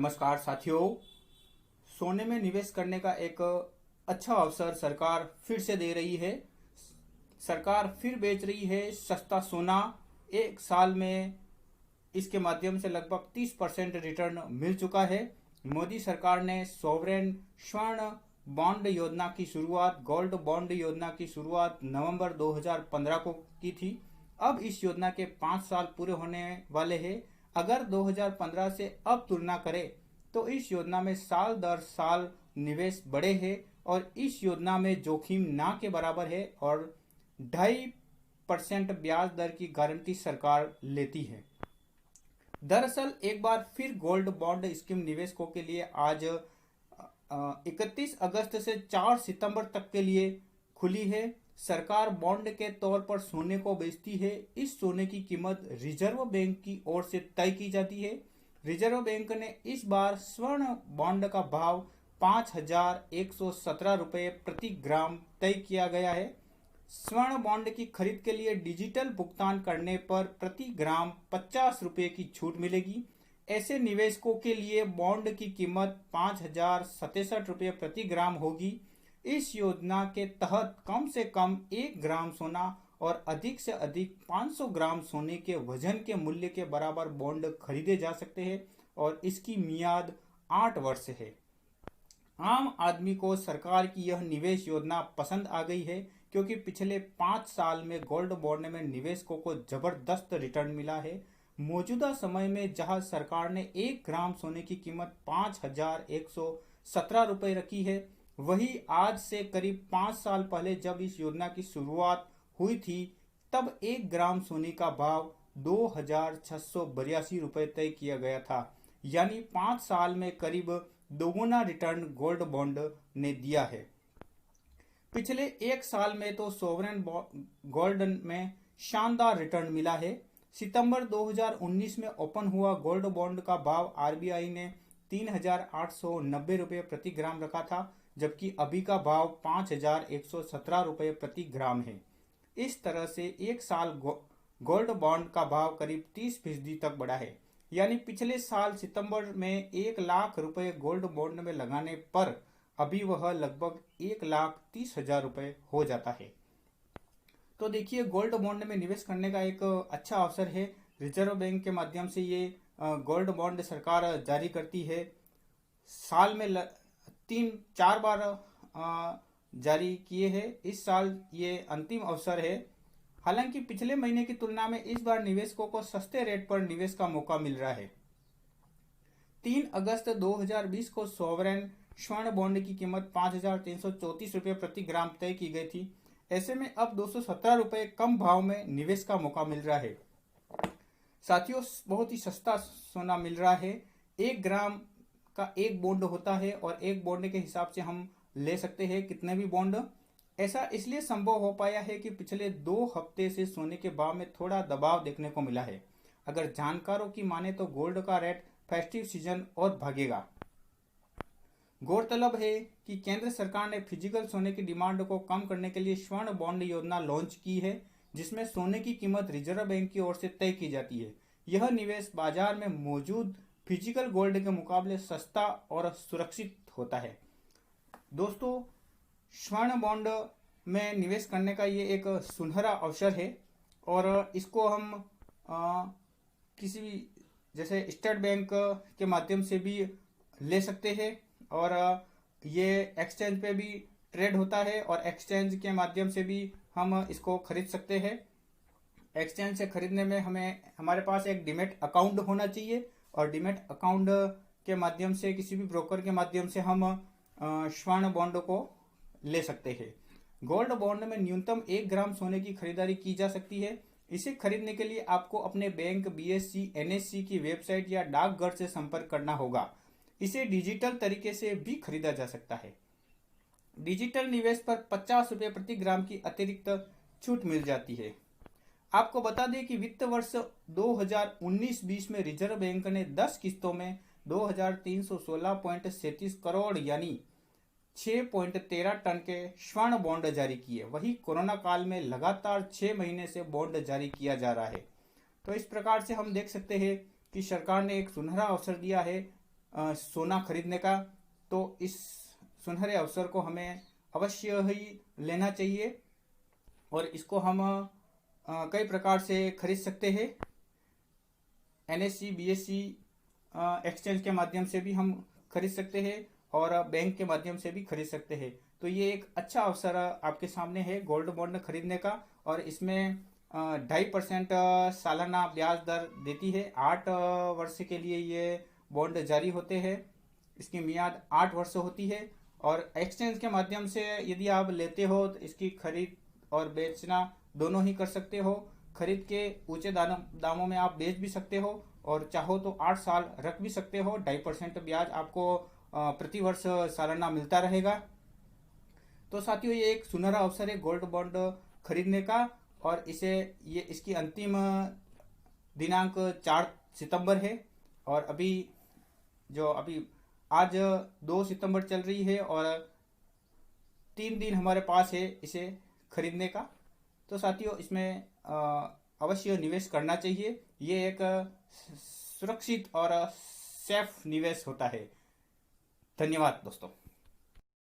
नमस्कार साथियों। सोने में निवेश करने का एक अच्छा अवसर सरकार फिर से दे रही है। सरकार फिर बेच रही है सस्ता सोना। एक साल में इसके माध्यम से लगभग 30% रिटर्न मिल चुका है। मोदी सरकार ने सॉवरेन स्वर्ण बॉन्ड योजना की शुरुआत, गोल्ड बॉन्ड योजना की शुरुआत नवंबर 2015 को की थी। अब इस योजना के 5 साल पूरे होने वाले हैं। अगर 2015 से अब तुलना करें तो इस योजना में साल दर साल निवेश बढ़े हैं और इस योजना में जोखिम ना के बराबर है और 2.5% ब्याज दर की गारंटी सरकार लेती है। दरअसल एक बार फिर गोल्ड बॉन्ड स्कीम निवेशकों के लिए आज 31 अगस्त से 4 सितंबर तक के लिए खुली है। सरकार बॉन्ड के तौर पर सोने को बेचती है। इस सोने की कीमत रिजर्व बैंक की ओर से तय की जाती है। रिजर्व बैंक ने इस बार स्वर्ण बॉन्ड का भाव 5,117 रुपये प्रति ग्राम तय किया गया है। स्वर्ण बॉन्ड की खरीद के लिए डिजिटल भुगतान करने पर प्रति ग्राम 50 रुपये की छूट मिलेगी। ऐसे निवेशकों के लिए बॉन्ड की कीमत 5,067 रुपये प्रति ग्राम होगी। इस योजना के तहत कम से कम 1 ग्राम सोना और अधिक से अधिक 500 ग्राम सोने के वजन के मूल्य के बराबर बॉन्ड खरीदे जा सकते हैं और इसकी मियाद 8 वर्ष है। आम आदमी को सरकार की यह निवेश योजना पसंद आ गई है क्योंकि पिछले 5 साल में गोल्ड बॉन्ड में निवेशकों को जबरदस्त रिटर्न मिला है। मौजूदा समय में जहां सरकार ने 1 ग्राम सोने की कीमत 5,117 रुपये रखी है, वही आज से करीब 5 साल पहले जब इस योजना की शुरुआत हुई थी तब 1 ग्राम सोने का भाव 2,682 रुपये तय किया गया था। यानी 5 साल में करीब दोगुना रिटर्न गोल्ड बॉन्ड ने दिया है। पिछले 1 साल में तो सोवरेन गोल्ड में शानदार रिटर्न मिला है। सितंबर 2019 में ओपन हुआ गोल्ड बॉन्ड का भाव आरबीआई ने 3,890 रुपये प्रति ग्राम रखा था, जबकि अभी का भाव 5,117 रुपये प्रति ग्राम है। इस तरह से 1 साल गोल्ड बॉन्ड का भाव करीब 30% तक बढ़ा है। यानी पिछले साल सितंबर में 1 लाख रुपए गोल्ड बॉन्ड में लगाने पर अभी वह लगभग 1,30,000 रुपए हो जाता है। तो देखिए, गोल्ड बॉन्ड में निवेश करने का एक अच्छा अवसर है। रिजर्व बैंक के माध्यम से ये गोल्ड बॉन्ड सरकार जारी करती है। साल में 3-4 बार जारी किए हैं। इस साल ये अंतिम अवसर है। हालांकि पिछले महीने की तुलना में इस बार निवेशकों को सस्ते रेट पर निवेश का मौका मिल रहा है। 3 अगस्त 2020 को सॉवरेन स्वर्ण बॉन्ड की कीमत 5,334 रुपये प्रति ग्राम तय की गई थी। ऐसे में अब 217 रुपये कम भाव में निवेश का मौका मिल रहा है। साथियों, बहुत ही सस्ता सोना मिल रहा है। 1 ग्राम का 1 बॉन्ड होता है और 1 बॉन्ड के हिसाब से हम ले सकते हैं कितने भी बॉन्ड। ऐसा इसलिए संभव हो पाया है कि पिछले 2 हफ्ते से सोने के भाव में थोड़ा दबाव देखने को मिला है। अगर जानकारों की माने तो गोल्ड का रेट फेस्टिव सीजन और भागेगा। गौरतलब है कि केंद्र सरकार ने फिजिकल सोने की डिमांड को कम करने के लिए स्वर्ण बॉन्ड योजना लॉन्च की है, जिसमें सोने की कीमत रिजर्व बैंक की ओर से तय की जाती है। यह निवेश बाजार में मौजूद फिजिकल गोल्ड के मुकाबले सस्ता और सुरक्षित होता है। दोस्तों, स्वर्ण बॉन्ड में निवेश करने का ये एक सुनहरा अवसर है और इसको हम किसी भी जैसे स्टेट बैंक के माध्यम से भी ले सकते हैं और ये एक्सचेंज पे भी ट्रेड होता है और एक्सचेंज के माध्यम से भी हम इसको खरीद सकते हैं। एक्सचेंज से खरीदने में हमारे पास एक डीमैट अकाउंट होना चाहिए और डीमैट अकाउंट के माध्यम से किसी भी ब्रोकर के माध्यम से हम स्वर्ण बॉन्ड को ले सकते हैं। गोल्ड बॉन्ड में न्यूनतम 1 ग्राम सोने की खरीदारी की जा सकती है। इसे खरीदने के लिए आपको अपने बैंक, बीएससी, एनएससी की वेबसाइट या डाकघर से संपर्क करना होगा। इसे डिजिटल तरीके से भी खरीदा जा सकता है। डिजिटल निवेश पर 50 रुपये प्रति ग्राम की अतिरिक्त छूट मिल जाती है। आपको बता दें कि वित्त वर्ष 2019-20 में रिजर्व बैंक ने 10 किस्तों में 2,316.37 करोड़ यानी 6.13 टन के स्वर्ण बॉन्ड जारी किए। वही कोरोना काल में लगातार 6 महीने से बॉन्ड जारी किया जा रहा है। तो इस प्रकार से हम देख सकते हैं कि सरकार ने एक सुनहरा अवसर दिया है सोना खरीदने का, तो इस सुनहरे अवसर को हमें अवश्य ही लेना चाहिए। और इसको हम कई प्रकार से खरीद सकते हैं। NSE BSE एक्सचेंज के माध्यम से भी हम खरीद सकते हैं और बैंक के माध्यम से भी खरीद सकते हैं। तो ये एक अच्छा अवसर आपके सामने है गोल्ड बॉन्ड खरीदने का। और इसमें 2.5% सालाना ब्याज दर देती है। 8 वर्ष के लिए ये बॉन्ड जारी होते हैं। इसकी मियाद 8 वर्ष होती है। और एक्सचेंज के माध्यम से यदि आप लेते हो तो इसकी खरीद और बेचना दोनों ही कर सकते हो। खरीद के ऊंचे दामों में आप बेच भी सकते हो और चाहो तो 8 साल रख भी सकते हो। 2.5% ब्याज आपको प्रति वर्ष सालाना मिलता रहेगा। तो साथियों, ये एक सुनहरा अवसर है गोल्ड बॉन्ड खरीदने का। और इसकी अंतिम दिनांक 4 सितंबर है। और अभी आज 2 सितंबर चल रही है और 3 दिन हमारे पास है इसे खरीदने का। तो साथियों, इसमें अवश्य निवेश करना चाहिए। ये एक सुरक्षित और सेफ निवेश होता है। धन्यवाद दोस्तों।